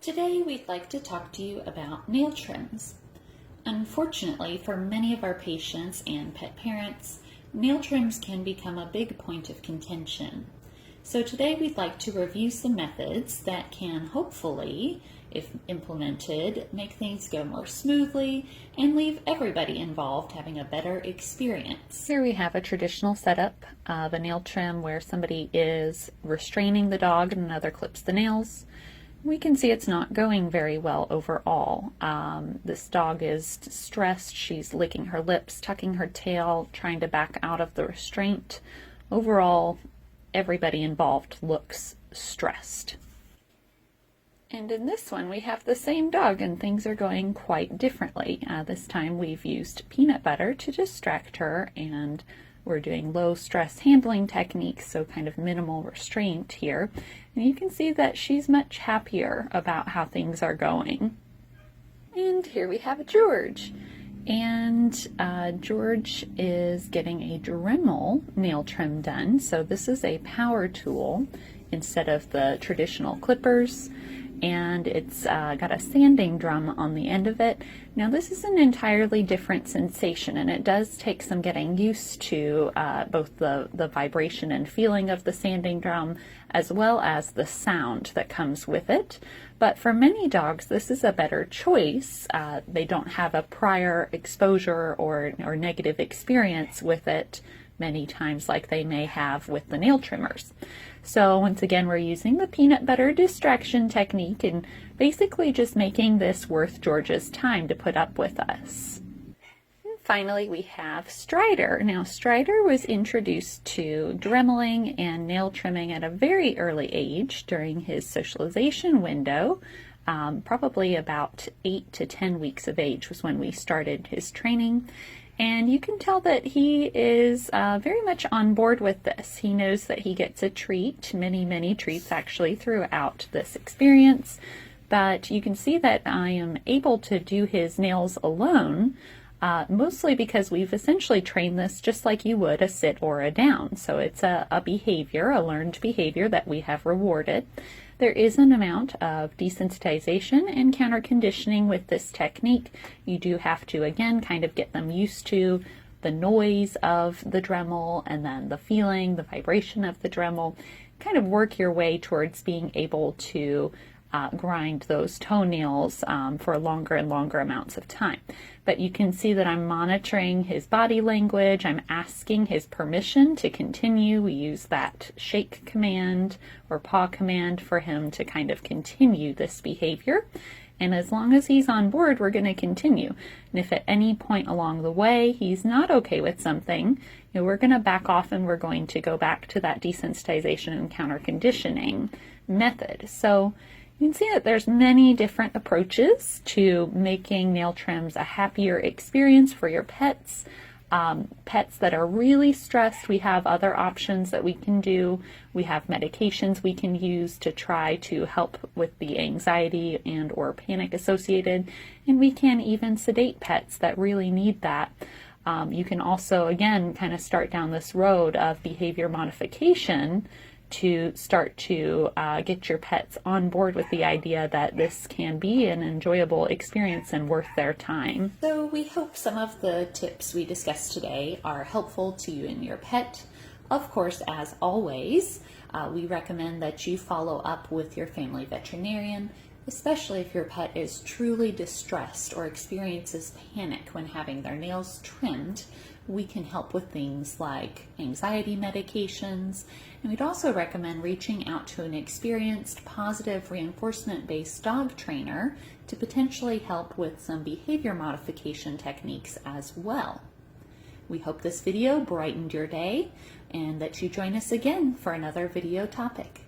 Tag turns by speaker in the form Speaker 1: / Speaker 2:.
Speaker 1: Today we'd like to talk to you about nail trims. Unfortunately, for many of our patients and pet parents, nail trims can become a big point of contention. So today we'd like to review some methods that can hopefully, if implemented, make things go more smoothly and leave everybody involved having a better experience.
Speaker 2: Here we have a traditional setup of a nail trim where somebody is restraining the dog and another clips the nails. We can see it's not going very well overall. This dog is stressed. She's licking her lips, tucking her tail, trying to back out of the restraint. Overall, everybody involved looks stressed. And in this one, we have the same dog and things are going quite differently. This time we've used peanut butter to distract her, and we're doing low stress handling techniques, so kind of minimal restraint here. And you can see that she's much happier about how things are going. And here we have George. And George is getting a Dremel nail trim done. So this is a power tool instead of the traditional clippers. And it's got a sanding drum on the end of it. Now this is an entirely different sensation, and it does take some getting used to both the vibration and feeling of the sanding drum, as well as the sound that comes with it. But for many dogs, this is a better choice. They don't have a prior exposure or negative experience with it many times like they may have with the nail trimmers. So once again, we're using the peanut butter distraction technique and basically just making this worth George's time to put up with us. And finally, we have Strider. Now, Strider was introduced to Dremeling and nail trimming at a very early age during his socialization window. Probably about 8 to 10 weeks of age was when we started his training. And you can tell that he is very much on board with this. He knows that he gets a treat, many treats actually throughout this experience. But you can see that I am able to do his nails alone, mostly because we've essentially trained this just like you would a sit or a down. So it's a behavior, a learned behavior that we have rewarded. There is an amount of desensitization and counter conditioning with this technique. You do have to, again, kind of get them used to the noise of the Dremel and then the feeling, the vibration of the Dremel. Kind of work your way towards being able to grind those toenails for longer and longer amounts of time. But you can see that I'm monitoring his body language. I'm asking his permission to continue. We use that shake command or paw command for him to kind of continue this behavior. And as long as he's on board, we're going to continue. And if at any point along the way he's not okay with something, we're going to back off and we're going to go back to that desensitization and counter conditioning method. So you can see that there's many different approaches to making nail trims a happier experience for your pets. Pets that are really stressed, we have other options that we can do. We have medications we can use to try to help with the anxiety and or panic associated. And we can even sedate pets that really need that. You can also, again, kind of start down this road of behavior modification to start to get your pets on board with the idea that this can be an enjoyable experience and worth their time.
Speaker 1: So we hope some of the tips we discussed today are helpful to you and your pet. Of course, as always, we recommend that you follow up with your family veterinarian, especially if your pet is truly distressed or experiences panic when having their nails trimmed. We can help with things like anxiety medications, and we'd also recommend reaching out to an experienced positive reinforcement-based dog trainer to potentially help with some behavior modification techniques as well. We hope this video brightened your day and that you join us again for another video topic.